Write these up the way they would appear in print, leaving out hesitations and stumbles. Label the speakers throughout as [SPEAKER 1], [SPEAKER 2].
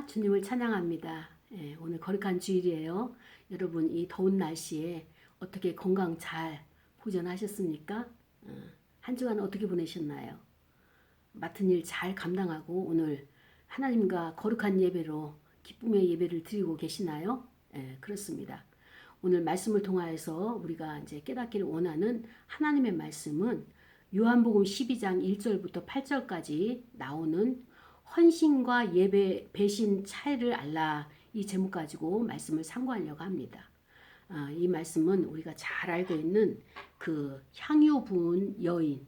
[SPEAKER 1] 주님을 찬양합니다. 오늘 거룩한 주일이에요. 여러분 이 더운 날씨에 어떻게 건강 잘 보존하셨습니까? 한 주간 어떻게 보내셨나요? 맡은 일 잘 감당하고 오늘 하나님과 거룩한 예배로 기쁨의 예배를 드리고 계시나요? 그렇습니다. 오늘 말씀을 통하여서 우리가 이제 깨닫기를 원하는 하나님의 말씀은 요한복음 12장 1절부터 8절까지 나오는 헌신과 예배, 배신 차이를 알라, 이 제목 가지고 말씀을 상고하려고 합니다. 이 말씀은 우리가 잘 알고 있는 그 향유 부은 여인,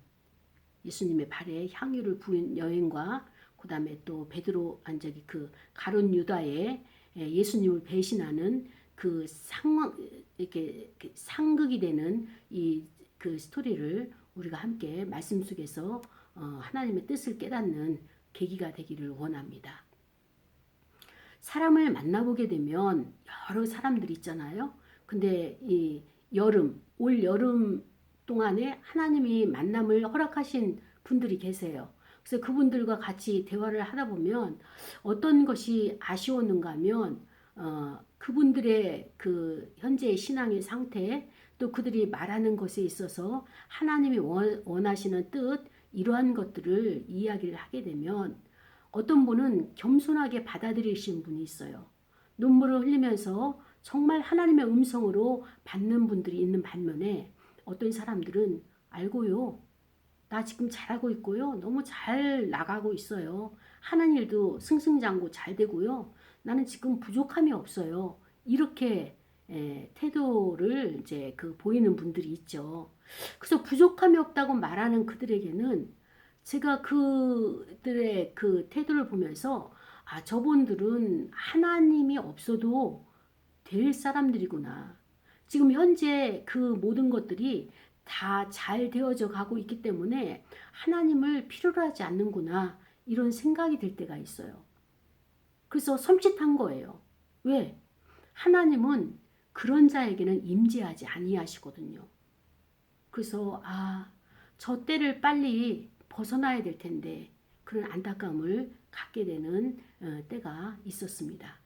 [SPEAKER 1] 예수님의 발에 향유를 부은 여인과 그 다음에 또 베드로 저기 그 가룟 유다의 예수님을 배신하는 그 상황, 이렇게 상극이 되는 이 그 스토리를 우리가 함께 말씀 속에서 하나님의 뜻을 깨닫는 계기가 되기를 원합니다. 사람을 만나보게 되면 여러 사람들이 있잖아요. 근데 이 올 여름 동안에 하나님이 만남을 허락하신 분들이 계세요. 그래서 그분들과 같이 대화를 하다 보면 어떤 것이 아쉬웠는가 하면 그분들의 그 현재의 신앙의 상태, 또 그들이 말하는 것에 있어서 하나님이 원하시는 뜻, 이러한 것들을 이야기를 하게 되면 어떤 분은 겸손하게 받아들이시는 분이 있어요. 눈물을 흘리면서 정말 하나님의 음성으로 받는 분들이 있는 반면에 어떤 사람들은 알고요. 나 지금 잘하고 있고요. 너무 잘 나가고 있어요. 하는 일도 승승장구 잘 되고요. 나는 지금 부족함이 없어요. 이렇게 태도를 이제 보이는 분들이 있죠. 그래서 부족함이 없다고 말하는 그들에게는 제가 그들의 그 태도를 보면서 저분들은 하나님이 없어도 될 사람들이구나. 지금 현재 그 모든 것들이 다 잘 되어져 가고 있기 때문에 하나님을 필요로 하지 않는구나. 이런 생각이 들 때가 있어요. 그래서 섬찟한 거예요. 왜? 하나님은 그런 자에게는 임재하지 아니하시거든요. 그래서 저 때를 빨리 벗어나야 될 텐데 그런 안타까움을 갖게 되는 때가 있었습니다.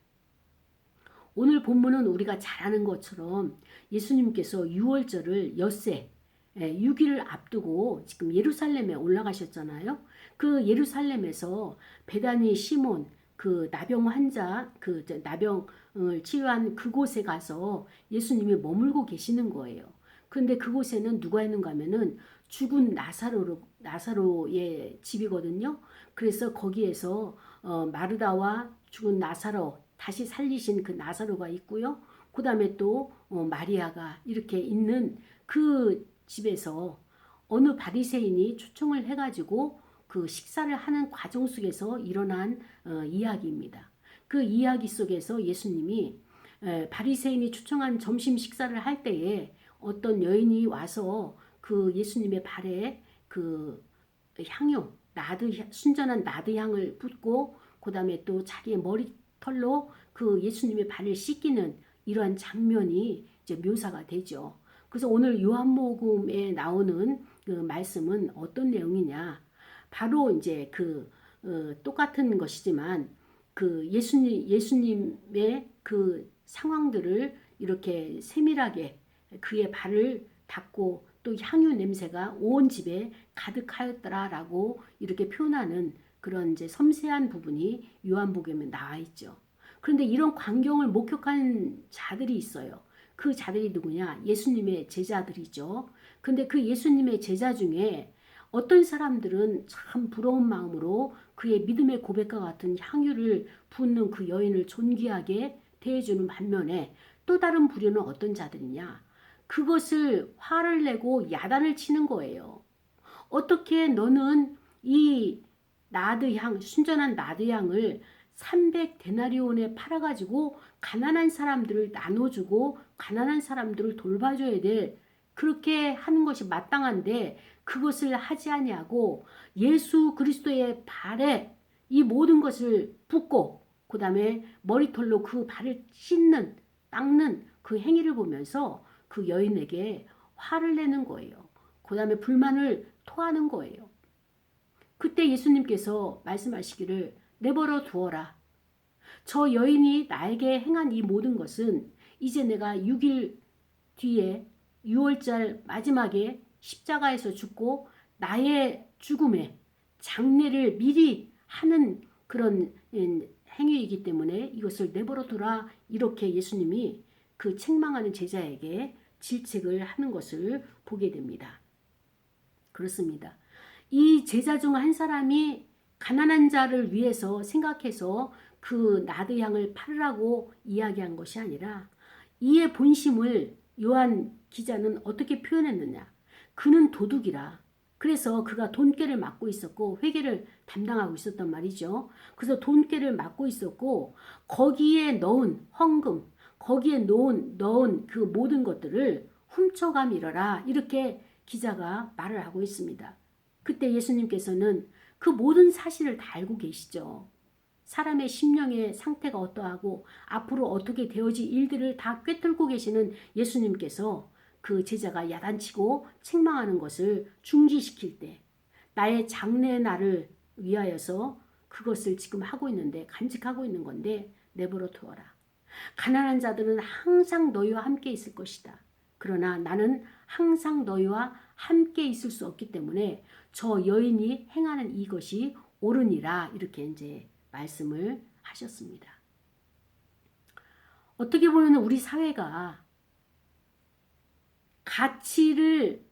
[SPEAKER 1] 오늘 본문은 우리가 잘 아는 것처럼 예수님께서 6월절을 엿새 6일을 앞두고 지금 예루살렘에 올라가셨잖아요. 그 예루살렘에서 베다니 시몬 그 나병 환자 그 나병을 치유한 그곳에 가서 예수님이 머물고 계시는 거예요. 그런데 그곳에는 누가 있는가 하면은 죽은 나사로의 집이거든요. 그래서 거기에서 마르다와 죽은 나사로 다시 살리신 그 나사로가 있고요. 그 다음에 또 마리아가 이렇게 있는 그 집에서 어느 바리새인이 초청을 해가지고 그 식사를 하는 과정 속에서 일어난 이야기입니다. 그 이야기 속에서 예수님이 바리새인이 초청한 점심 식사를 할 때에 어떤 여인이 와서 그 예수님의 발에 그 향유, 순전한 나드 향을 붓고 그 다음에 또 자기의 머리털로 그 예수님의 발을 씻기는 이러한 장면이 이제 묘사가 되죠. 그래서 오늘 요한복음에 나오는 그 말씀은 어떤 내용이냐? 바로 이제 똑같은 것이지만 그 예수님의 그 상황들을 이렇게 세밀하게 그의 발을 닦고 또 향유 냄새가 온 집에 가득하였더라라고 이렇게 표현하는 그런 이제 섬세한 부분이 요한복음에 나와 있죠. 그런데 이런 광경을 목격한 자들이 있어요. 그 자들이 누구냐? 예수님의 제자들이죠. 근데 그 예수님의 제자 중에 어떤 사람들은 참 부러운 마음으로 그의 믿음의 고백과 같은 향유를 붓는 그 여인을 존귀하게 대해주는 반면에 또 다른 부류는 어떤 자들이냐? 그것을 화를 내고 야단을 치는 거예요. 어떻게 너는 이 순전한 나드향을 300데나리온에 팔아가지고 가난한 사람들을 나눠주고 가난한 사람들을 돌봐줘야 돼. 그렇게 하는 것이 마땅한데 그것을 하지 아니하고 예수 그리스도의 발에 이 모든 것을 붓고 그 다음에 머리털로 그 발을 씻는 닦는 그 행위를 보면서 그 여인에게 화를 내는 거예요. 그 다음에 불만을 토하는 거예요. 그때 예수님께서 말씀하시기를 내버려 두어라. 저 여인이 나에게 행한 이 모든 것은 이제 내가 6일 뒤에 6월절 마지막에 십자가에서 죽고 나의 죽음에 장례를 미리 하는 그런 행위이기 때문에 이것을 내버려 두라, 이렇게 예수님이 그 책망하는 제자에게 질책을 하는 것을 보게 됩니다. 그렇습니다. 이 제자 중 한 사람이 가난한 자를 위해서 생각해서 그 나드향을 팔으라고 이야기한 것이 아니라, 이의 본심을 요한 기자는 어떻게 표현했느냐. 그는 도둑이라. 그래서 그가 돈깨를 맡고 있었고 회계를 담당하고 있었단 말이죠. 그래서 돈깨를 맡고 있었고 거기에 넣은 헌금, 거기에 넣은 그 모든 것들을 훔쳐가밀어라, 이렇게 기자가 말을 하고 있습니다. 그때 예수님께서는 그 모든 사실을 다 알고 계시죠. 사람의 심령의 상태가 어떠하고 앞으로 어떻게 되어질 일들을 다 꿰뚫고 계시는 예수님께서 그 제자가 야단치고 책망하는 것을 중지시킬 때, 나의 장래 날을 위하여서 그것을 지금 하고 있는데, 간직하고 있는 건데 내버려 두어라. 가난한 자들은 항상 너희와 함께 있을 것이다. 그러나 나는 항상 너희와 함께 있을 수 없기 때문에 저 여인이 행하는 이것이 옳으니라, 이렇게 이제 말씀을 하셨습니다. 어떻게 보면 우리 사회가 가치를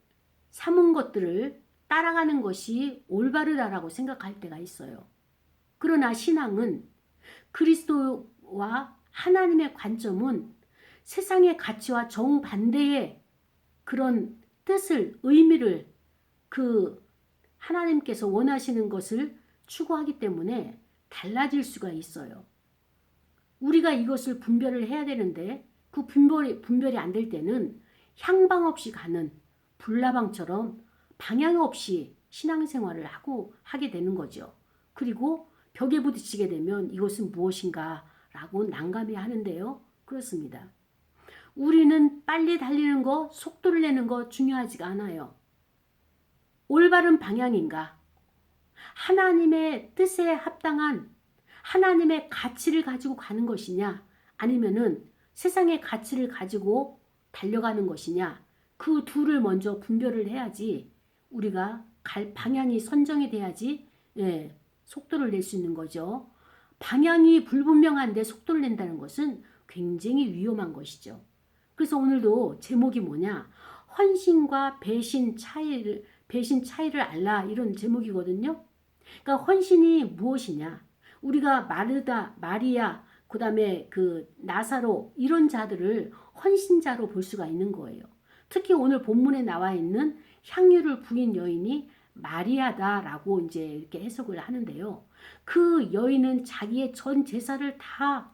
[SPEAKER 1] 삼은 것들을 따라가는 것이 올바르다라고 생각할 때가 있어요. 그러나 신앙은, 그리스도와 하나님의 관점은 세상의 가치와 정반대의 그런 뜻을, 의미를, 그 하나님께서 원하시는 것을 추구하기 때문에 달라질 수가 있어요. 우리가 이것을 분별을 해야 되는데 그 분별이 안 될 때는 향방 없이 가는 불나방처럼 방향 없이 신앙생활을 하게 되는 거죠. 그리고 벽에 부딪히게 되면 이것은 무엇인가 라고 난감해 하는데요. 그렇습니다. 우리는 빨리 달리는 거, 속도를 내는 거 중요하지가 않아요. 올바른 방향인가? 하나님의 뜻에 합당한 하나님의 가치를 가지고 가는 것이냐, 아니면은 세상의 가치를 가지고 달려가는 것이냐, 그 둘을 먼저 분별을 해야지 우리가 갈 방향이 선정이 돼야지 속도를 낼 수 있는 거죠. 방향이 불분명한데 속도를 낸다는 것은 굉장히 위험한 것이죠. 그래서 오늘도 제목이 뭐냐? 헌신과 배신 차이를 알라, 이런 제목이거든요. 그러니까 헌신이 무엇이냐? 우리가 마리아, 그 다음에 그 나사로, 이런 자들을 헌신자로 볼 수가 있는 거예요. 특히 오늘 본문에 나와 있는 향유를 부인 여인이 마리아다라고 이제 이렇게 해석을 하는데요. 그 여인은 자기의 전 재산을 다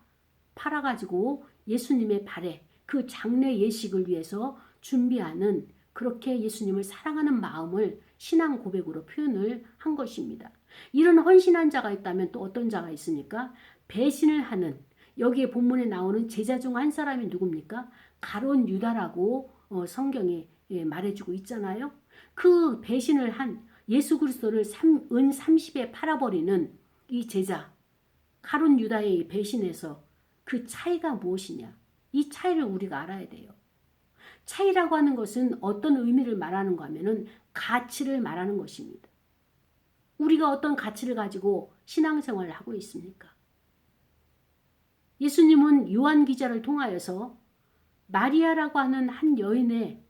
[SPEAKER 1] 팔아가지고 예수님의 발에 그 장례 예식을 위해서 준비하는, 그렇게 예수님을 사랑하는 마음을 신앙 고백으로 표현을 한 것입니다. 이런 헌신한 자가 있다면 또 어떤 자가 있습니까? 배신을 하는, 여기에 본문에 나오는 제자 중 한 사람이 누굽니까? 가룟 유다라고 성경이 말해주고 있잖아요. 그 배신을 한 예수 그리스도를 은 30에 팔아버리는 이 제자 가룟 유다의 배신에서 그 차이가 무엇이냐? 이 차이를 우리가 알아야 돼요. 차이라고 하는 것은 어떤 의미를 말하는가 하면은 가치를 말하는 것입니다. 우리가 어떤 가치를 가지고 신앙생활을 하고 있습니까? 예수님은 요한 기자를 통하여서 마리아라고 하는 한 여인의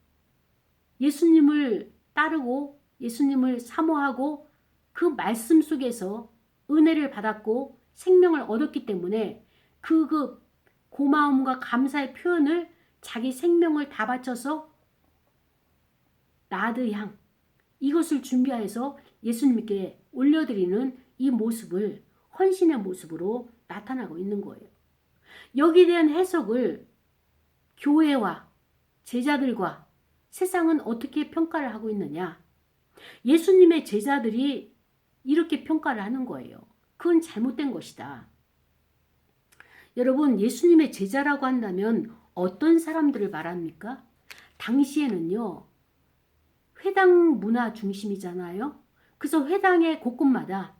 [SPEAKER 1] 예수님을 따르고 예수님을 사모하고 그 말씀 속에서 은혜를 받았고 생명을 얻었기 때문에 그 고마움과 감사의 표현을 자기 생명을 다 바쳐서 나드향, 이것을 준비해서 예수님께 올려드리는 이 모습을 헌신의 모습으로 나타나고 있는 거예요. 여기에 대한 해석을 교회와 제자들과 세상은 어떻게 평가를 하고 있느냐? 예수님의 제자들이 이렇게 평가를 하는 거예요. 그건 잘못된 것이다. 여러분, 예수님의 제자라고 한다면 어떤 사람들을 말합니까? 당시에는요, 회당 문화 중심이잖아요. 그래서 회당의 곳곳마다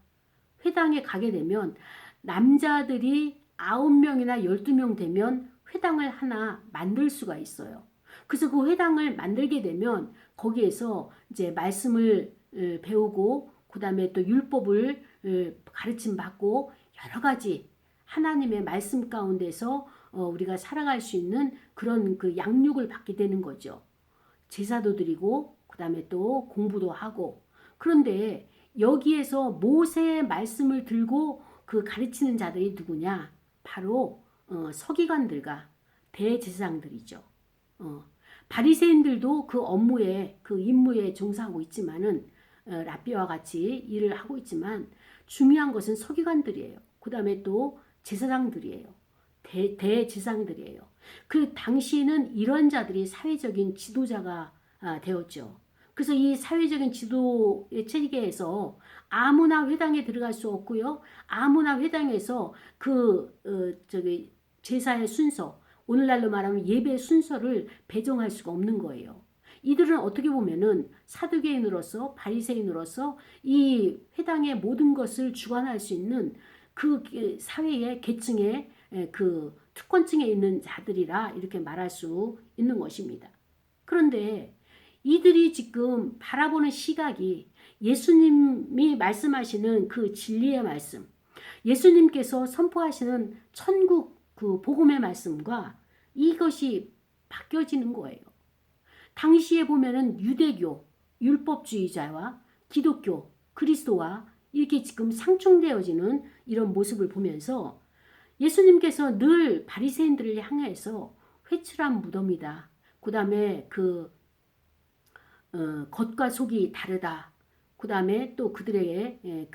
[SPEAKER 1] 회당에 가게 되면 남자들이 9명이나 12명 되면 회당을 하나 만들 수가 있어요. 그래서 그 회당을 만들게 되면 거기에서 이제 말씀을 배우고 그다음에 또 율법을 가르침 받고 여러 가지 하나님의 말씀 가운데서 우리가 살아갈 수 있는 그런 그 양육을 받게 되는 거죠. 제사도 드리고 그다음에 또 공부도 하고. 그런데 여기에서 모세의 말씀을 들고 그 가르치는 자들이 누구냐? 바로 서기관들과 대제사장들이죠. 바리새인들도 그 업무에 그 임무에 종사하고 있지만은 랍비와 같이 일을 하고 있지만 중요한 것은 서기관들이에요. 그 다음에 또 제사장들이에요. 대제사장들이에요. 그 당시에는 이런 자들이 사회적인 지도자가 되었죠. 그래서 이 사회적인 지도의 체계에서 아무나 회당에 들어갈 수 없고요. 아무나 회당에서 제사의 순서, 오늘날로 말하면 예배 순서를 배정할 수가 없는 거예요. 이들은 어떻게 보면은 사두개인으로서 바리새인으로서 이 회당의 모든 것을 주관할 수 있는 그 사회의 계층의 그 특권층에 있는 자들이라 이렇게 말할 수 있는 것입니다. 그런데 이들이 지금 바라보는 시각이 예수님이 말씀하시는 그 진리의 말씀, 예수님께서 선포하시는 천국 그 복음의 말씀과 이것이 바뀌어지는 거예요. 당시에 보면은 유대교, 율법주의자와 기독교, 그리스도와 이렇게 지금 상충되어지는 이런 모습을 보면서 예수님께서 늘 바리새인들을 향해서 회칠한 무덤이다. 그 다음에 겉과 속이 다르다. 그 다음에 또 그들에게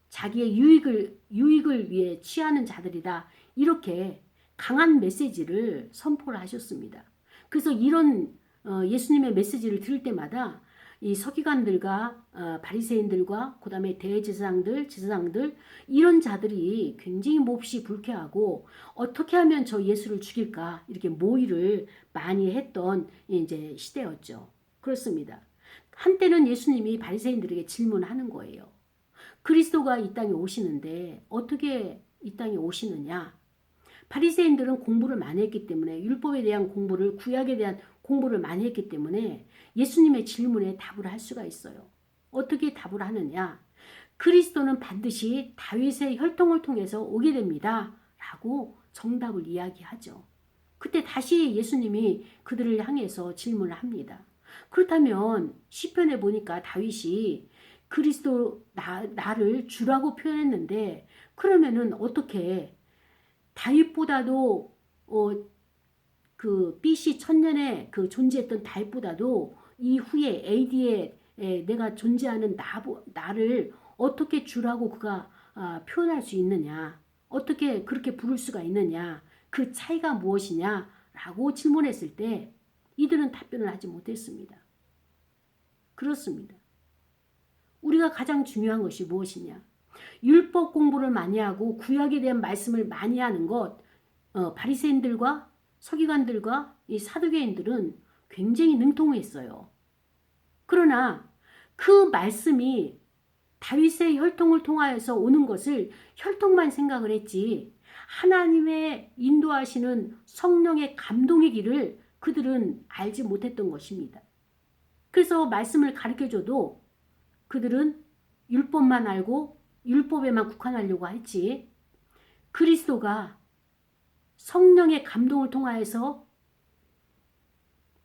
[SPEAKER 1] 자기의 유익을 위해 취하는 자들이다. 이렇게 강한 메시지를 선포를 하셨습니다. 그래서 이런 예수님의 메시지를 들을 때마다 이 서기관들과 바리새인들과 그다음에 대제사장들, 제사장들 이런 자들이 굉장히 몹시 불쾌하고 어떻게 하면 저 예수를 죽일까 이렇게 모의를 많이 했던 이제 시대였죠. 그렇습니다. 한때는 예수님이 바리새인들에게 질문하는 거예요. 그리스도가 이 땅에 오시는데 어떻게 이 땅에 오시느냐? 바리새인들은 공부를 많이 했기 때문에 율법에 대한 공부를 구약에 대한 공부를 많이 했기 때문에 예수님의 질문에 답을 할 수가 있어요. 어떻게 답을 하느냐? 그리스도는 반드시 다윗의 혈통을 통해서 오게 됩니다. 라고 정답을 이야기하죠. 그때 다시 예수님이 그들을 향해서 질문을 합니다. 그렇다면 시편에 보니까 다윗이 그리스도 나를 주라고 표현했는데 그러면은 어떻게 다윗보다도 그 BC 1000년에 그 존재했던 다윗보다도 이후에 AD에 내가 존재하는 나를 어떻게 주라고 그가 표현할 수 있느냐? 어떻게 그렇게 부를 수가 있느냐? 그 차이가 무엇이냐? 라고 질문했을 때 이들은 답변을 하지 못했습니다. 그렇습니다. 우리가 가장 중요한 것이 무엇이냐? 율법 공부를 많이 하고 구약에 대한 말씀을 많이 하는 것, 바리새인들과 서기관들과 이 사두개인들은 굉장히 능통했어요. 그러나 그 말씀이 다윗의 혈통을 통하여서 오는 것을 혈통만 생각을 했지 하나님의 인도하시는 성령의 감동의 길을 그들은 알지 못했던 것입니다. 그래서 말씀을 가르쳐줘도 그들은 율법만 알고 율법에만 국한하려고 했지 그리스도가 성령의 감동을 통하여서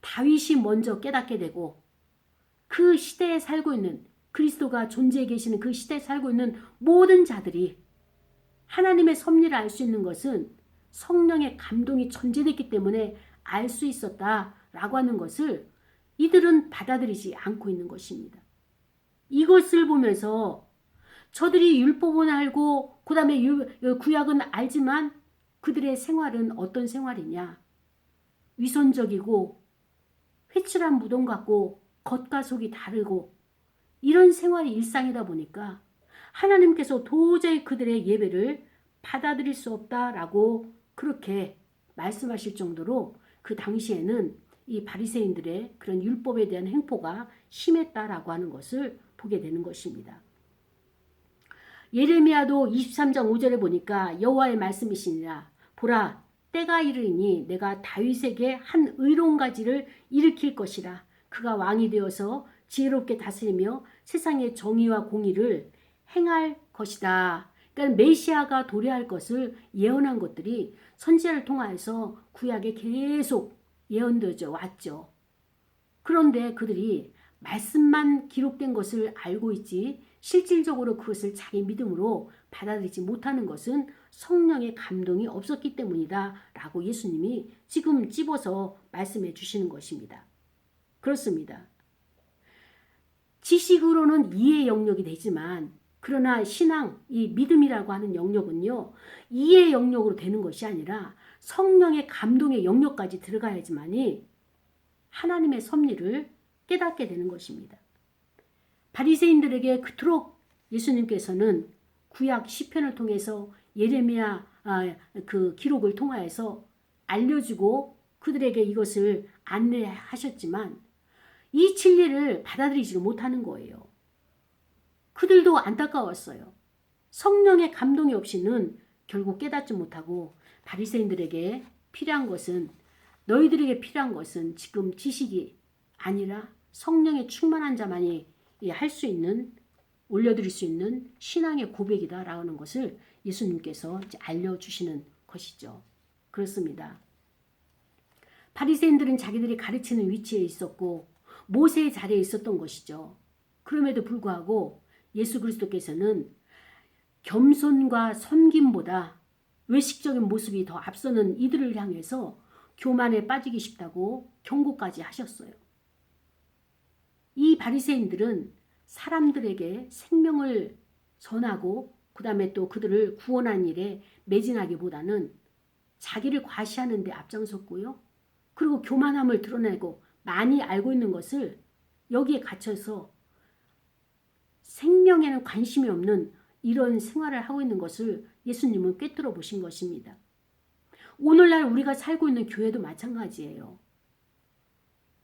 [SPEAKER 1] 다윗이 먼저 깨닫게 되고 그 시대에 살고 있는 그리스도가 존재해 계시는 그 시대에 살고 있는 모든 자들이 하나님의 섭리를 알 수 있는 것은 성령의 감동이 전제됐기 때문에 알 수 있었다라고 하는 것을 이들은 받아들이지 않고 있는 것입니다. 이것을 보면서 저들이 율법은 알고 그 다음에 구약은 알지만 그들의 생활은 어떤 생활이냐? 위선적이고 회칠한 무덤 같고 겉과 속이 다르고 이런 생활이 일상이다 보니까 하나님께서 도저히 그들의 예배를 받아들일 수 없다라고 그렇게 말씀하실 정도로 그 당시에는 이 바리새인들의 그런 율법에 대한 행포가 심했다라고 하는 것을 보게 되는 것입니다. 예레미야도 23장 5절에 보니까 여호와의 말씀이시니라. 보라, 때가 이르니 내가 다윗에게 한 의로운 가지를 일으킬 것이라. 그가 왕이 되어서 지혜롭게 다스리며 세상의 정의와 공의를 행할 것이다. 그러니까 메시아가 도래할 것을 예언한 것들이 선지자를 통하여서 구약에 계속 예언되어져 왔죠. 그런데 그들이 말씀만 기록된 것을 알고 있지 실질적으로 그것을 자기 믿음으로 받아들이지 못하는 것은 성령의 감동이 없었기 때문이다 라고 예수님이 지금 찝어서 말씀해 주시는 것입니다. 그렇습니다. 지식으로는 이해 영역이 되지만 그러나 신앙, 이 믿음이라고 하는 영역은요, 이해 영역으로 되는 것이 아니라 성령의 감동의 영역까지 들어가야지만이 하나님의 섭리를 깨닫게 되는 것입니다. 바리새인들에게 그토록 예수님께서는 구약 시편을 통해서 예레미야 그 기록을 통하여서 알려주고 그들에게 이것을 안내하셨지만 이 진리를 받아들이지 못하는 거예요. 그들도 안타까웠어요. 성령의 감동이 없이는 결국 깨닫지 못하고 바리새인들에게 필요한 것은 너희들에게 필요한 것은 지금 지식이 아니라 성령의 충만한 자만이 할 수 있는 올려드릴 수 있는 신앙의 고백이다라는 것을 예수님께서 이제 알려주시는 것이죠. 그렇습니다. 바리새인들은 자기들이 가르치는 위치에 있었고 모세의 자리에 있었던 것이죠. 그럼에도 불구하고 예수 그리스도께서는 겸손과 섬김보다 외식적인 모습이 더 앞서는 이들을 향해서 교만에 빠지기 쉽다고 경고까지 하셨어요. 이 바리새인들은 사람들에게 생명을 전하고 그 다음에 또 그들을 구원한 일에 매진하기보다는 자기를 과시하는 데 앞장섰고요. 그리고 교만함을 드러내고 많이 알고 있는 것을 여기에 갇혀서 생명에는 관심이 없는 이런 생활을 하고 있는 것을 예수님은 꿰뚫어 보신 것입니다. 오늘날 우리가 살고 있는 교회도 마찬가지예요.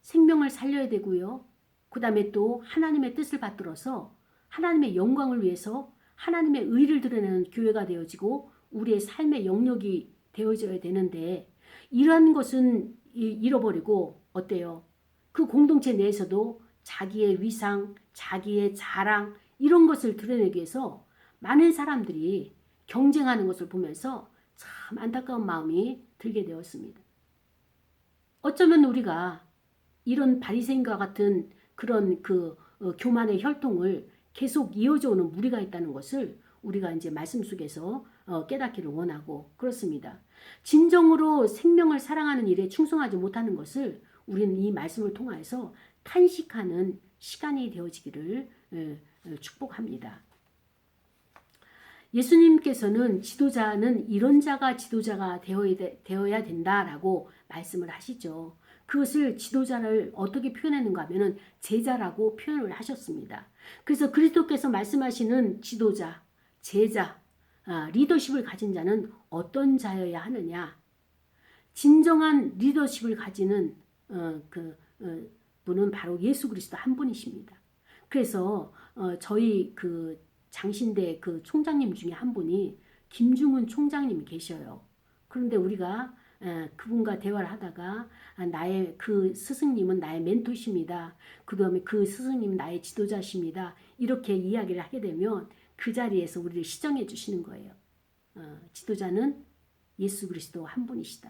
[SPEAKER 1] 생명을 살려야 되고요. 그 다음에 또 하나님의 뜻을 받들어서 하나님의 영광을 위해서 하나님의 의를 드러내는 교회가 되어지고 우리의 삶의 영역이 되어져야 되는데 이러한 것은 잃어버리고 어때요? 그 공동체 내에서도 자기의 위상, 자기의 자랑 이런 것을 드러내기 위해서 많은 사람들이 경쟁하는 것을 보면서 참 안타까운 마음이 들게 되었습니다. 어쩌면 우리가 이런 바리새인과 같은 그런 교만의 혈통을 계속 이어져 오는 무리가 있다는 것을 우리가 이제 말씀 속에서 깨닫기를 원하고 그렇습니다. 진정으로 생명을 사랑하는 일에 충성하지 못하는 것을 우리는 이 말씀을 통해서 탄식하는 시간이 되어지기를 축복합니다. 예수님께서는 지도자는 이런 자가 지도자가 되어야 된다라고 말씀을 하시죠. 그것을 지도자를 어떻게 표현하는가 하면 제자라고 표현을 하셨습니다. 그래서 그리스도께서 말씀하시는 지도자, 제자, 리더십을 가진 자는 어떤 자여야 하느냐. 진정한 리더십을 가지는 분은 바로 예수 그리스도 한 분이십니다. 그래서 저희 장신대 총장님 중에 한 분이 김중훈 총장님이 계셔요. 그런데 우리가 그분과 대화를 하다가 나의 그 스승님은 나의 멘토십니다. 그 다음에 그 스승님은 나의 지도자십니다. 이렇게 이야기를 하게 되면 그 자리에서 우리를 시정해 주시는 거예요. 지도자는 예수 그리스도 한 분이시다.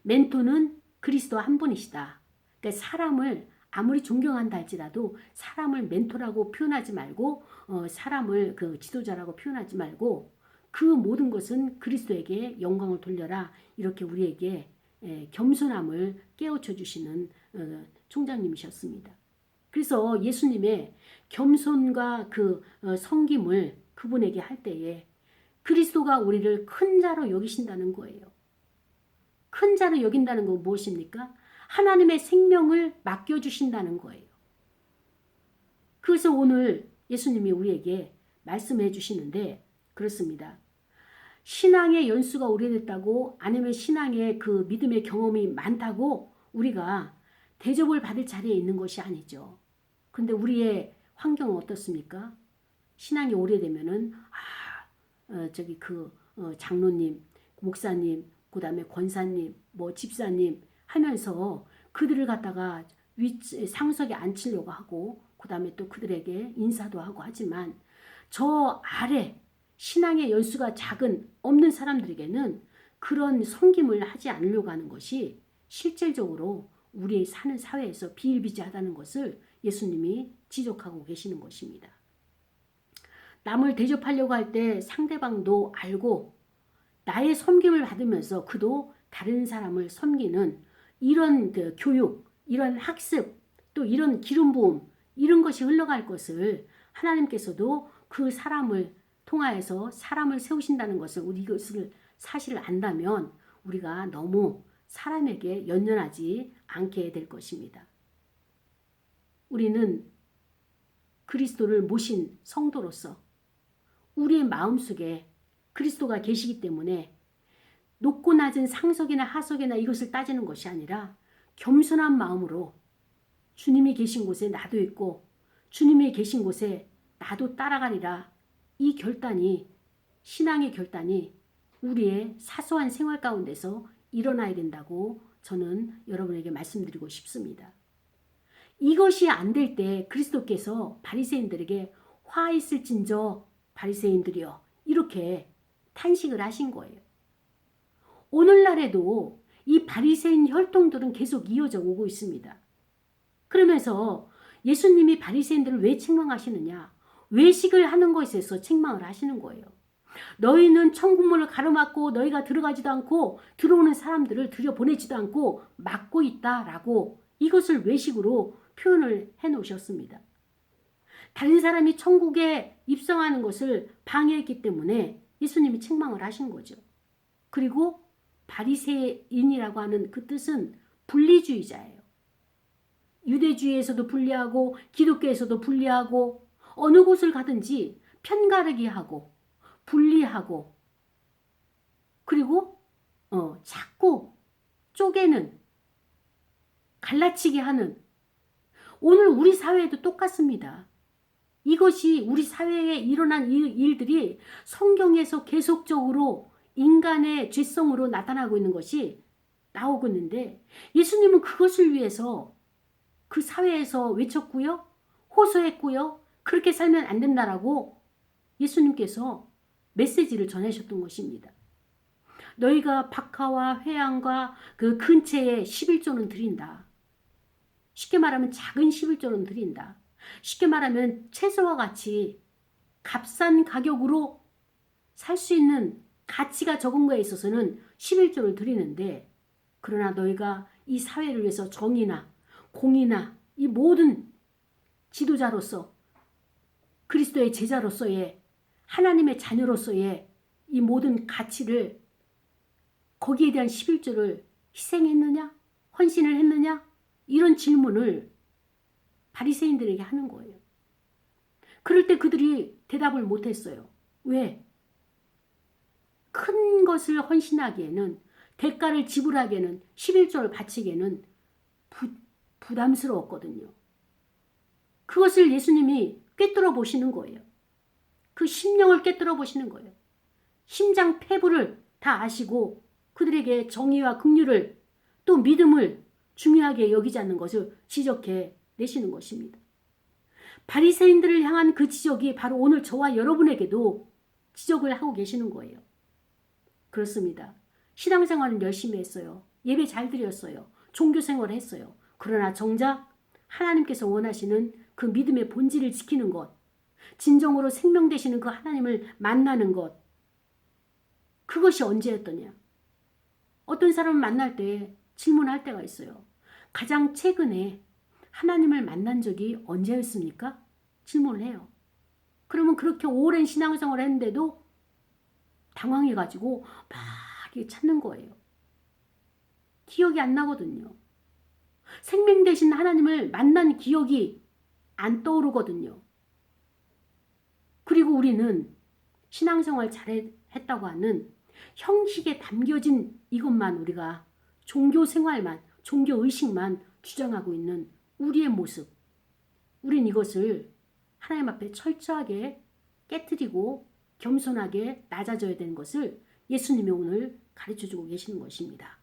[SPEAKER 1] 멘토는 그리스도 한 분이시다. 그러니까 사람을 아무리 존경한다 할지라도 사람을 멘토라고 표현하지 말고 사람을 지도자라고 표현하지 말고 그 모든 것은 그리스도에게 영광을 돌려라. 이렇게 우리에게 겸손함을 깨우쳐 주시는 총장님이셨습니다. 그래서 예수님의 겸손과 섬김을 그분에게 할 때에 그리스도가 우리를 큰 자로 여기신다는 거예요. 큰 자로 여긴다는 건 무엇입니까? 하나님의 생명을 맡겨주신다는 거예요. 그래서 오늘 예수님이 우리에게 말씀해 주시는데 그렇습니다. 신앙의 연수가 오래됐다고 아니면 신앙의 믿음의 경험이 많다고 우리가 대접을 받을 자리에 있는 것이 아니죠. 그런데 우리의 환경은 어떻습니까? 신앙이 오래되면은 장로님, 목사님, 그 다음에 권사님, 뭐 집사님 하면서 그들을 갖다가 상석에 앉히려고 하고 그 다음에 또 그들에게 인사도 하고 하지만 저 아래 신앙의 연수가 작은 없는 사람들에게는 그런 섬김을 하지 않으려고 하는 것이 실질적으로 우리의 사는 사회에서 비일비재하다는 것을 예수님이 지적하고 계시는 것입니다. 남을 대접하려고 할 때 상대방도 알고 나의 섬김을 받으면서 그도 다른 사람을 섬기는 이런 교육, 이런 학습, 또 이런 기름 부음 이런 것이 흘러갈 것을 하나님께서도 그 사람을 통하여서 사람을 세우신다는 것을 우리 이것을 사실을 안다면 우리가 너무 사람에게 연연하지 않게 될 것입니다. 우리는 그리스도를 모신 성도로서 우리의 마음속에 그리스도가 계시기 때문에 높고 낮은 상석이나 하석이나 이것을 따지는 것이 아니라 겸손한 마음으로 주님이 계신 곳에 나도 있고 주님이 계신 곳에 나도 따라가리라. 이 결단이 신앙의 결단이 우리의 사소한 생활 가운데서 일어나야 된다고 저는 여러분에게 말씀드리고 싶습니다. 이것이 안 될 때 그리스도께서 바리새인들에게 화 있을진저 바리새인들이여 이렇게 탄식을 하신 거예요. 오늘날에도 이 바리새인 혈통들은 계속 이어져 오고 있습니다. 그러면서 예수님이 바리새인들을 왜 책망하시느냐? 외식을 하는 것에서 책망을 하시는 거예요. 너희는 천국문을 가로막고 너희가 들어가지도 않고 들어오는 사람들을 들여보내지도 않고 막고 있다라고 이것을 외식으로 표현을 해놓으셨습니다. 다른 사람이 천국에 입성하는 것을 방해했기 때문에 예수님이 책망을 하신 거죠. 그리고 바리새인이라고 하는 그 뜻은 분리주의자예요. 유대주의에서도 분리하고 기독교에서도 분리하고 어느 곳을 가든지 편가르기 하고 분리하고 그리고 자꾸 쪼개는 갈라치게 하는 오늘 우리 사회에도 똑같습니다. 이것이 우리 사회에 일어난 일들이 성경에서 계속적으로 인간의 죄성으로 나타나고 있는 것이 나오고 있는데 예수님은 그것을 위해서 그 사회에서 외쳤고요. 호소했고요. 그렇게 살면 안 된다라고 예수님께서 메시지를 전하셨던 것입니다. 너희가 박하와 회양과 그 근처에 11조는 드린다. 쉽게 말하면 작은 11조는 드린다. 쉽게 말하면 채소와 같이 값싼 가격으로 살 수 있는 가치가 적은 거에 있어서는 11조를 드리는데 그러나 너희가 이 사회를 위해서 정의나 공의나 이 모든 지도자로서 그리스도의 제자로서의 하나님의 자녀로서의 이 모든 가치를 거기에 대한 11조를 희생했느냐? 헌신을 했느냐? 이런 질문을 바리새인들에게 하는 거예요. 그럴 때 그들이 대답을 못했어요. 왜? 큰 것을 헌신하기에는 대가를 지불하기에는 11조를 바치기에는 부담스러웠거든요. 그것을 예수님이 꿰뚫어 보시는 거예요. 그 심령을 꿰뚫어 보시는 거예요. 심장 폐부를 다 아시고 그들에게 정의와 긍휼을 또 믿음을 중요하게 여기지 않는 것을 지적해 내시는 것입니다. 바리새인들을 향한 그 지적이 바로 오늘 저와 여러분에게도 지적을 하고 계시는 거예요. 그렇습니다. 신앙생활은 열심히 했어요. 예배 잘 드렸어요. 종교생활을 했어요. 그러나 정작 하나님께서 원하시는 그 믿음의 본질을 지키는 것, 진정으로 생명 되시는 그 하나님을 만나는 것, 그것이 언제였더냐? 어떤 사람을 만날 때 질문할 때가 있어요. 가장 최근에 하나님을 만난 적이 언제였습니까? 질문을 해요. 그러면 그렇게 오랜 신앙생활을 했는데도 당황해가지고 막 찾는 거예요. 기억이 안 나거든요. 생명 되신 하나님을 만난 기억이 안 떠오르거든요. 그리고 우리는 신앙생활 잘했다고 하는 형식에 담겨진 이것만 우리가 종교생활만, 종교의식만 주장하고 있는 우리의 모습. 우린 이것을 하나님 앞에 철저하게 깨트리고 겸손하게 낮아져야 되는 것을 예수님이 오늘 가르쳐주고 계시는 것입니다.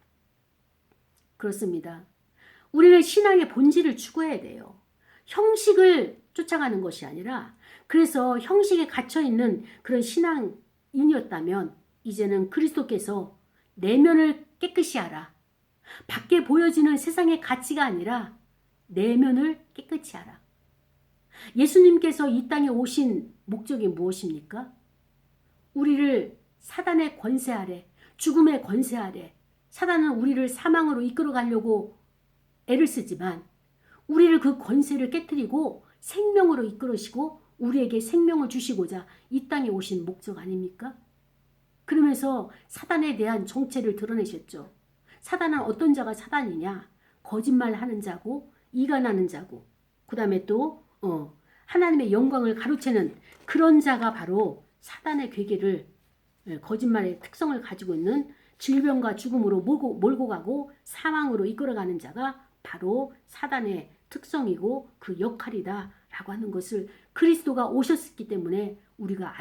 [SPEAKER 1] 그렇습니다. 우리는 신앙의 본질을 추구해야 돼요. 형식을 쫓아가는 것이 아니라, 그래서 형식에 갇혀있는 그런 신앙인이었다면 이제는 그리스도께서 내면을 깨끗이 하라. 밖에 보여지는 세상의 가치가 아니라 내면을 깨끗이 하라. 예수님께서 이 땅에 오신 목적이 무엇입니까? 우리를 사단의 권세 아래, 죽음의 권세 아래, 사단은 우리를 사망으로 이끌어 가려고 애를 쓰지만 우리를 그 권세를 깨뜨리고 생명으로 이끌으시고 우리에게 생명을 주시고자 이 땅에 오신 목적 아닙니까? 그러면서 사단에 대한 정체를 드러내셨죠. 사단은 어떤 자가 사단이냐? 거짓말하는 자고 이간하는 자고, 그 다음에 또 하나님의 영광을 가로채는 그런 자가 바로 사단의 괴계를, 거짓말의 특성을 가지고 있는 질병과 죽음으로 몰고 가고 사망으로 이끌어가는 자가 바로 사단의 특성이고 그 역할이다라고 하는 것을 그리스도가 오셨기 때문에 우리가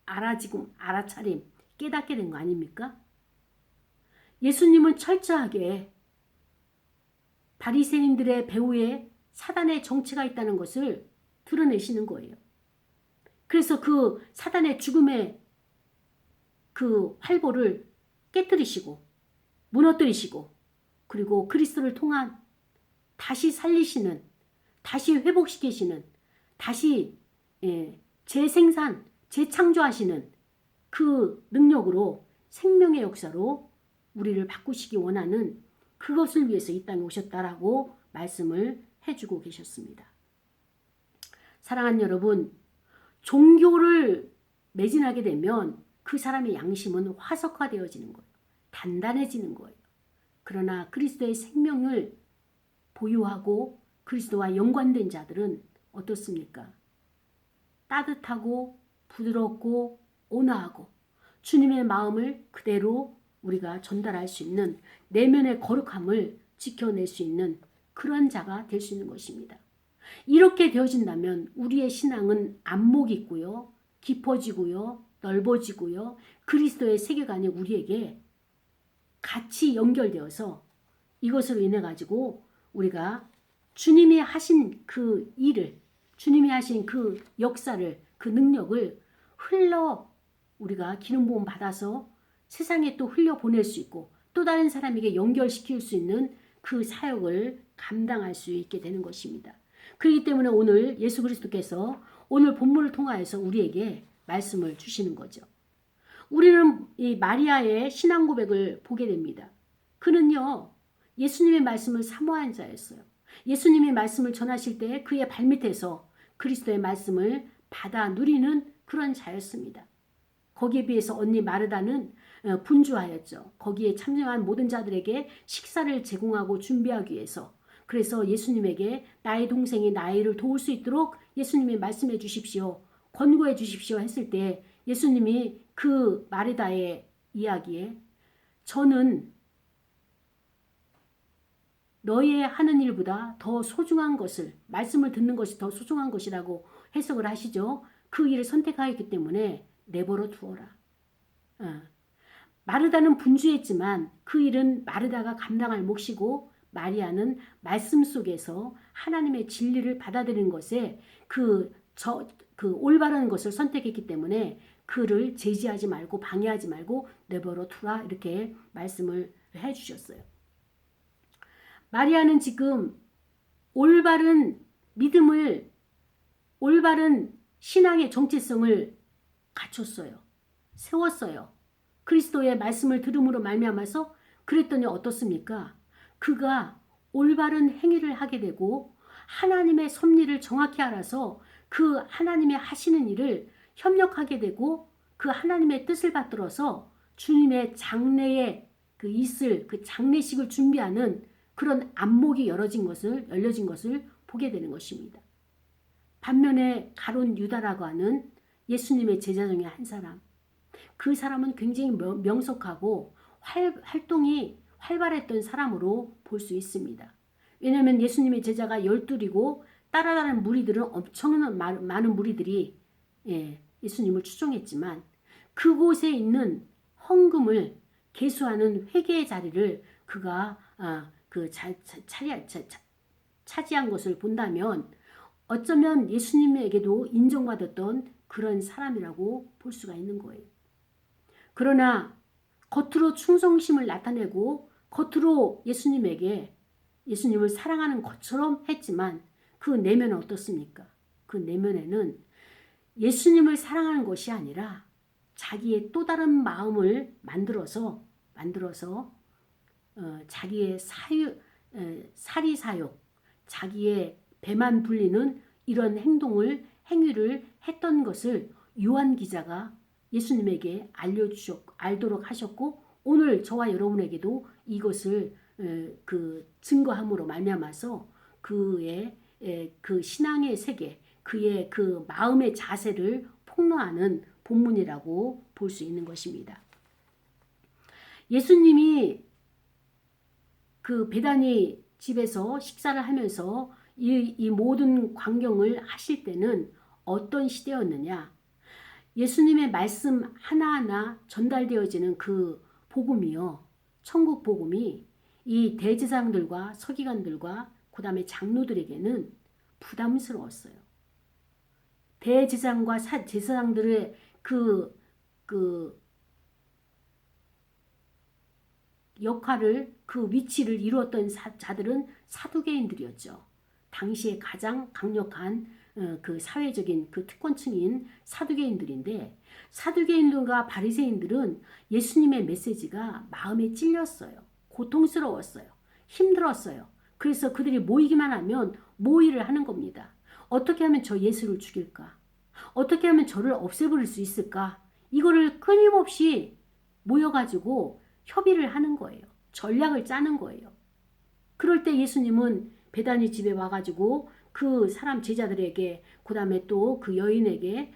[SPEAKER 1] 알아차림 깨닫게 된 거 아닙니까? 예수님은 철저하게 바리새인들의 배후에 사단의 정체가 있다는 것을 드러내시는 거예요. 그래서 그 사단의 죽음의 그 활보를 깨뜨리시고 무너뜨리시고, 그리고 그리스도를 통한 다시 살리시는, 다시 회복시키시는, 다시 재생산, 재창조하시는 그 능력으로, 생명의 역사로 우리를 바꾸시기 원하는 그것을 위해서 이 땅에 오셨다라고 말씀을 해주고 계셨습니다. 사랑하는 여러분, 종교를 매진하게 되면 그 사람의 양심은 화석화되어지는 거예요. 단단해지는 거예요. 그러나 그리스도의 생명을 보유하고 그리스도와 연관된 자들은 어떻습니까? 따뜻하고 부드럽고 온화하고 주님의 마음을 그대로 우리가 전달할 수 있는, 내면의 거룩함을 지켜낼 수 있는 그런 자가 될 수 있는 것입니다. 이렇게 되어진다면 우리의 신앙은 안목이 있고요, 깊어지고요, 넓어지고요, 그리스도의 세계관이 우리에게 같이 연결되어서 이것으로 인해 가지고 우리가 주님이 하신 그 일을, 주님이 하신 그 역사를, 그 능력을 우리가 기름 부음 받아서 세상에 또 흘려보낼 수 있고 또 다른 사람에게 연결시킬 수 있는 그 사역을 감당할 수 있게 되는 것입니다. 그렇기 때문에 오늘 예수 그리스도께서 오늘 본문을 통하여서 우리에게 말씀을 주시는 거죠. 우리는 이 마리아의 신앙 고백을 보게 됩니다. 그는요, 예수님의 말씀을 사모한 자였어요. 예수님의 말씀을 전하실 때 그의 발밑에서 그리스도의 말씀을 받아 누리는 그런 자였습니다. 거기에 비해서 언니 마르다는 분주하였죠. 거기에 참여한 모든 자들에게 식사를 제공하고 준비하기 위해서, 그래서 예수님에게 나의 동생이 나의 도울 수 있도록 예수님이 말씀해 주십시오, 권고해 주십시오 했을 때 예수님이 그 마르다의 이야기에 저는 너의 하는 일보다 더 소중한 것을, 말씀을 듣는 것이 더 소중한 것이라고 해석을 하시죠. 그 일을 선택하였기 때문에 내버려 두어라. 마르다는 분주했지만 그 일은 마르다가 감당할 몫이고, 마리아는 말씀 속에서 하나님의 진리를 받아들이는 것에 그 올바른 것을 선택했기 때문에 그를 제지하지 말고 방해하지 말고 내버려 두라, 이렇게 말씀을 해주셨어요. 마리아는 지금 올바른 믿음을, 올바른 신앙의 정체성을 갖췄어요. 세웠어요. 그리스도의 말씀을 들음으로 말미암아서. 그랬더니 어떻습니까? 그가 올바른 행위를 하게 되고 하나님의 섭리를 정확히 알아서 그 하나님의 하시는 일을 협력하게 되고 그 하나님의 뜻을 받들어서 주님의 장래에 있을 그 장례식을 준비하는 그런 안목이 열려진 것을 보게 되는 것입니다. 반면에 가룟 유다라고 하는 예수님의 제자 중에 한 사람, 그 사람은 굉장히 명석하고 활동이 활발했던 사람으로 볼 수 있습니다. 왜냐하면 예수님의 제자가 12이고 따라가는 무리들은 엄청난 많은 무리들이 예수님을 추종했지만 그곳에 있는 헌금을 계수하는 회개의 자리를 그가 차지한 것을 본다면 어쩌면 예수님에게도 인정받았던 그런 사람이라고 볼 수가 있는 거예요. 그러나 겉으로 충성심을 나타내고 겉으로 예수님을 사랑하는 것처럼 했지만 그 내면은 어떻습니까? 그 내면에는 예수님을 사랑하는 것이 아니라 자기의 또 다른 마음을 만들어서 자기의 사리사욕, 자기의 배만 불리는 이런 행위를 했던 것을 요한 기자가 예수님에게 알도록 하셨고 오늘 저와 여러분에게도 이것을 증거함으로 말미암아서 그의 그 신앙의 세계, 그의 그 마음의 자세를 폭로하는 본문이라고 볼 수 있는 것입니다. 예수님이 그 베다니 집에서 식사를 하면서 이 모든 광경을 하실 때는 어떤 시대였느냐? 예수님의 말씀 하나하나 전달되어지는 그 복음이요. 천국 복음이 이 대제사장들과 서기관들과 그 다음에 장로들에게는 부담스러웠어요. 대제사장과 제사장들의 그 역할을 그 위치를 이루었던 자들은 사두개인들이었죠. 당시에 가장 강력한 그 사회적인 그 특권층인 사두개인들인데 사두개인들과 바리새인들은 예수님의 메시지가 마음에 찔렸어요. 고통스러웠어요. 힘들었어요. 그래서 그들이 모이기만 하면 모의를 하는 겁니다. 어떻게 하면 저 예수를 죽일까? 어떻게 하면 저를 없애버릴 수 있을까? 이거를 끊임없이 모여가지고 협의를 하는 거예요. 전략을 짜는 거예요. 그럴 때 예수님은 베다니 집에 와가지고 그 사람 제자들에게 그 다음에 또 그 여인에게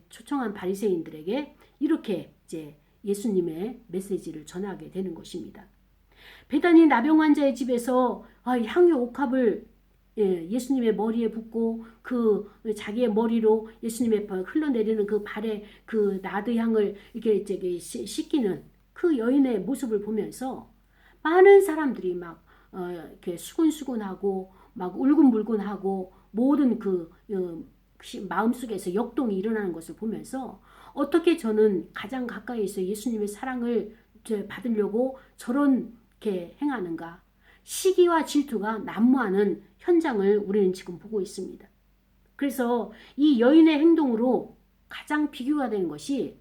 [SPEAKER 1] 초청한 바리새인들에게 이렇게 이제 예수님의 메시지를 전하게 되는 것입니다. 베다니 나병 환자의 집에서 향유 옥합을 예수님의 머리에 붓고 그 자기의 머리로 예수님의 흘러내리는 그 발에 그 나드 향을 이렇게 씻기는 그 여인의 모습을 보면서 많은 사람들이 막 이렇게 수근수근하고 막 울근불근하고 모든 그 마음속에서 역동이 일어나는 것을 보면서 어떻게 저는 가장 가까이서 예수님의 사랑을 받으려고 저렇게 행하는가. 시기와 질투가 난무하는 현장을 우리는 지금 보고 있습니다. 그래서 이 여인의 행동으로 가장 비교가 되는 것이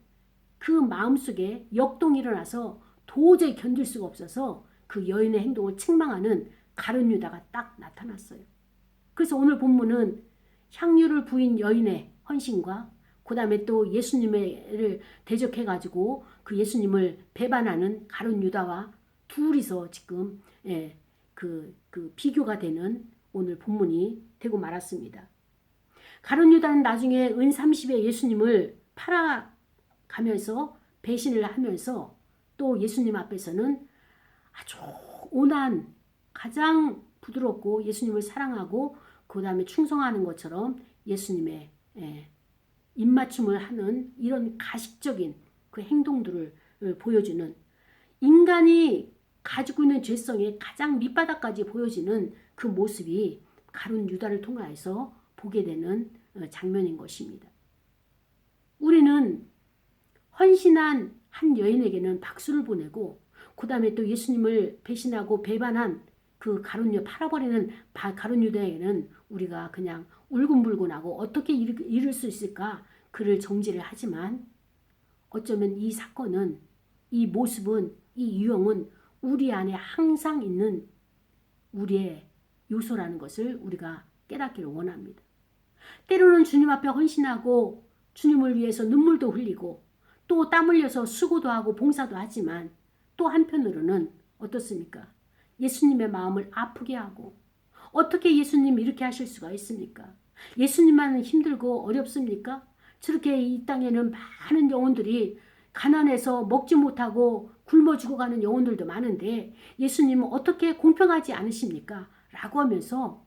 [SPEAKER 1] 그 마음속에 역동이 일어나서 도저히 견딜 수가 없어서 그 여인의 행동을 책망하는 가룟 유다가 딱 나타났어요. 그래서 오늘 본문은 향유를 부인 여인의 헌신과 그 다음에 또 예수님을 대적해가지고 그 예수님을 배반하는 가룟 유다와 둘이서 지금 그 비교가 되는 오늘 본문이 되고 말았습니다. 가룟 유다는 나중에 은 30에 예수님을 팔아가면서 배신을 하면서 또 예수님 앞에서는 아주 온화한 가장 부드럽고 예수님을 사랑하고 그 다음에 충성하는 것처럼 예수님의 입맞춤을 하는 이런 가식적인 그 행동들을 보여주는 인간이 가지고 있는 죄성의 가장 밑바닥까지 보여지는 그 모습이 가룟 유다를 통하여서 보게 되는 장면인 것입니다. 우리는 헌신한 한 여인에게는 박수를 보내고 그 다음에 또 예수님을 배신하고 배반한 그 팔아버리는 가룟 유다에게는 우리가 그냥 울근불근하고 어떻게 이룰 수 있을까 그를 정죄를 하지만 어쩌면 이 사건은 이 모습은 이 유형은 우리 안에 항상 있는 우리의 요소라는 것을 우리가 깨닫기를 원합니다. 때로는 주님 앞에 헌신하고 주님을 위해서 눈물도 흘리고 또 땀 흘려서 수고도 하고 봉사도 하지만 또 한편으로는 어떻습니까? 예수님의 마음을 아프게 하고 어떻게 예수님 이렇게 하실 수가 있습니까? 예수님만은 힘들고 어렵습니까? 저렇게 이 땅에는 많은 영혼들이 가난해서 먹지 못하고 굶어 죽어가는 영혼들도 많은데 예수님은 어떻게 공평하지 않으십니까? 라고 하면서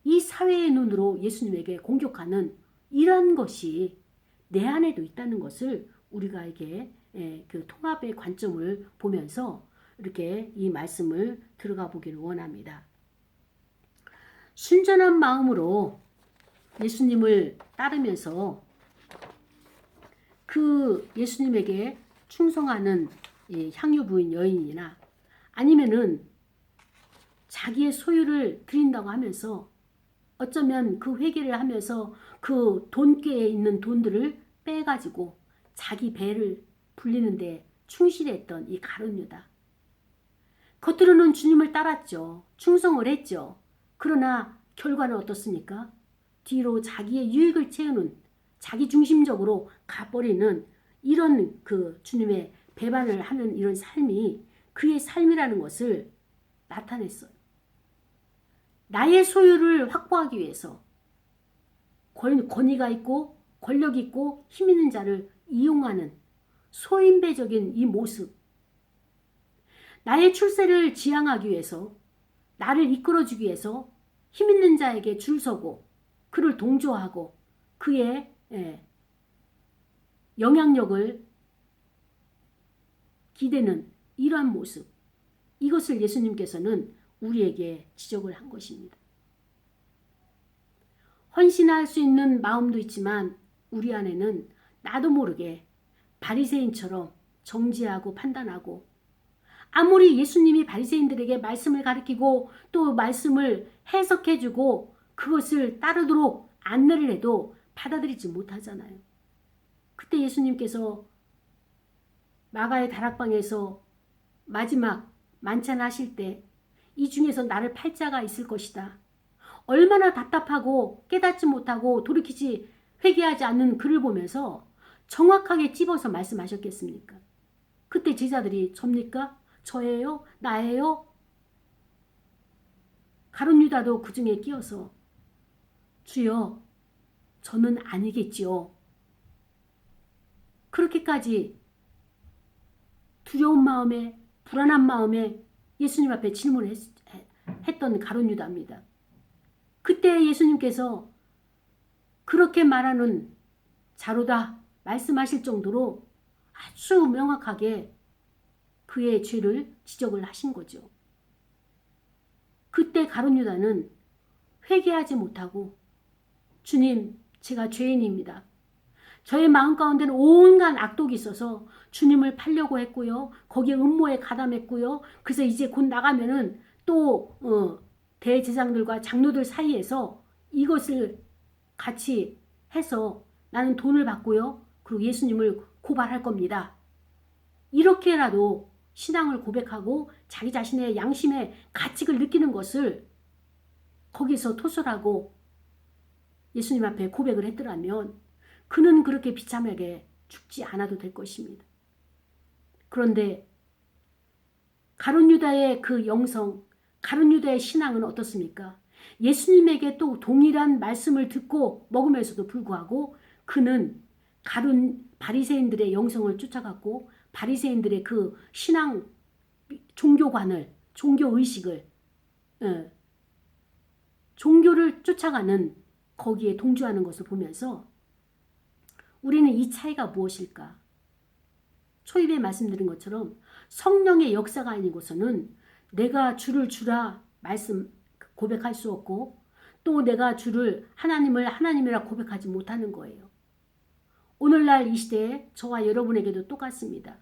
[SPEAKER 1] 이 사회의 눈으로 예수님에게 공격하는 이런 것이 내 안에도 있다는 것을 우리가 이게 그 통합의 관점을 보면서 이렇게 이 말씀을 들어가 보기를 원합니다. 순전한 마음으로 예수님을 따르면서 그 예수님에게 충성하는 향유 부인 여인이나 아니면은 자기의 소유를 드린다고 하면서 어쩌면 그 회개를 하면서 그 돈께에 있는 돈들을 빼가지고 자기 배를 불리는데 충실했던 이 가룟 유다. 겉으로는 주님을 따랐죠. 충성을 했죠. 그러나 결과는 어떻습니까? 뒤로 자기의 유익을 채우는 자기 중심적으로 가버리는 이런 그 주님의 배반을 하는 이런 삶이 그의 삶이라는 것을 나타냈어요. 나의 소유를 확보하기 위해서 권위가 있고 권력이 있고 힘 있는 자를 이용하는 소인배적인 이 모습. 나의 출세를 지향하기 위해서 나를 이끌어주기 위해서 힘 있는 자에게 줄 서고 그를 동조하고 그의 영향력을 기대는 이러한 모습. 이것을 예수님께서는 우리에게 지적을 한 것입니다. 헌신할 수 있는 마음도 있지만 우리 안에는 나도 모르게 바리새인처럼 정죄하고 판단하고 아무리 예수님이 바리새인들에게 말씀을 가르치고 또 말씀을 해석해주고 그것을 따르도록 안내를 해도 받아들이지 못하잖아요. 그때 예수님께서 마가의 다락방에서 마지막 만찬하실 때 이 중에서 나를 팔 자가 있을 것이다. 얼마나 답답하고 깨닫지 못하고 돌이키지 회개하지 않는 그를 보면서 정확하게 찝어서 말씀하셨겠습니까? 그때 제자들이 접니까? 저예요? 나예요? 가룟 유다도 그 중에 끼어서 주여 저는 아니겠지요. 그렇게까지 두려운 마음에 불안한 마음에 예수님 앞에 질문을 했던 가룟 유다입니다. 그때 예수님께서 그렇게 말하는 자로다 말씀하실 정도로 아주 명확하게 그의 죄를 지적을 하신 거죠. 그때 가룟 유다는 회개하지 못하고 주님 제가 죄인입니다. 저의 마음 가운데는 온갖 악독이 있어서 주님을 팔려고 했고요. 거기에 음모에 가담했고요. 그래서 이제 곧 나가면은 또 대제사장들과 장로들 사이에서 이것을 같이 해서 나는 돈을 받고요. 그리고 예수님을 고발할 겁니다. 이렇게라도 신앙을 고백하고 자기 자신의 양심의 가책을 느끼는 것을 거기서 토설하고 예수님 앞에 고백을 했더라면 그는 그렇게 비참하게 죽지 않아도 될 것입니다. 그런데 가룟 유다의 그 영성, 가룟 유다의 신앙은 어떻습니까? 예수님에게 또 동일한 말씀을 듣고 먹으면서도 불구하고 그는 바리새인들의 영성을 쫓아갔고 바리새인들의 그 신앙 종교관을 종교의식을 종교를 쫓아가는 거기에 동조하는 것을 보면서 우리는 이 차이가 무엇일까? 초입에 말씀드린 것처럼 성령의 역사가 아니고서는 내가 주를 주라 말씀 고백할 수 없고 또 내가 주를 하나님을 하나님이라 고백하지 못하는 거예요. 오늘날 이 시대에 저와 여러분에게도 똑같습니다.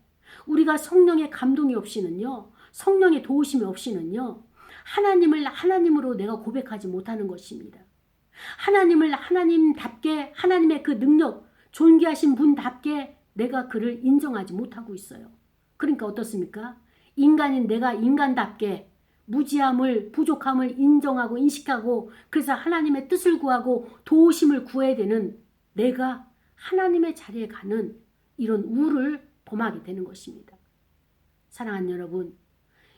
[SPEAKER 1] 우리가 성령의 감동이 없이는요. 성령의 도우심이 없이는요. 하나님을 하나님으로 내가 고백하지 못하는 것입니다. 하나님을 하나님답게 하나님의 그 능력 존귀하신 분답게 내가 그를 인정하지 못하고 있어요. 그러니까 어떻습니까? 인간인 내가 인간답게 무지함을 부족함을 인정하고 인식하고 그래서 하나님의 뜻을 구하고 도우심을 구해야 되는 내가 하나님의 자리에 가는 이런 우를 범하게 되는 것입니다. 사랑하는 여러분,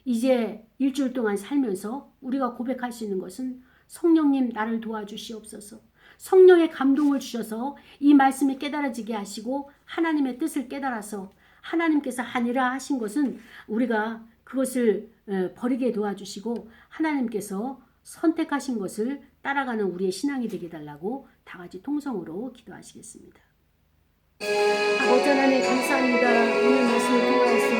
[SPEAKER 1] 이제 일주일 동안 살면서 우리가 고백할 수 있는 것은 성령님 나를 도와주시옵소서. 성령의 감동을 주셔서 이 말씀이 깨달아지게 하시고 하나님의 뜻을 깨달아서 하나님께서 하니라 하신 것은 우리가 그것을 버리게 도와주시고 하나님께서 선택하신 것을 따라가는 우리의 신앙이 되게 해달라고 다 같이 통성으로 기도하시겠습니다. 아버지 하나님 감사합니다. 오늘 말씀을 통하여서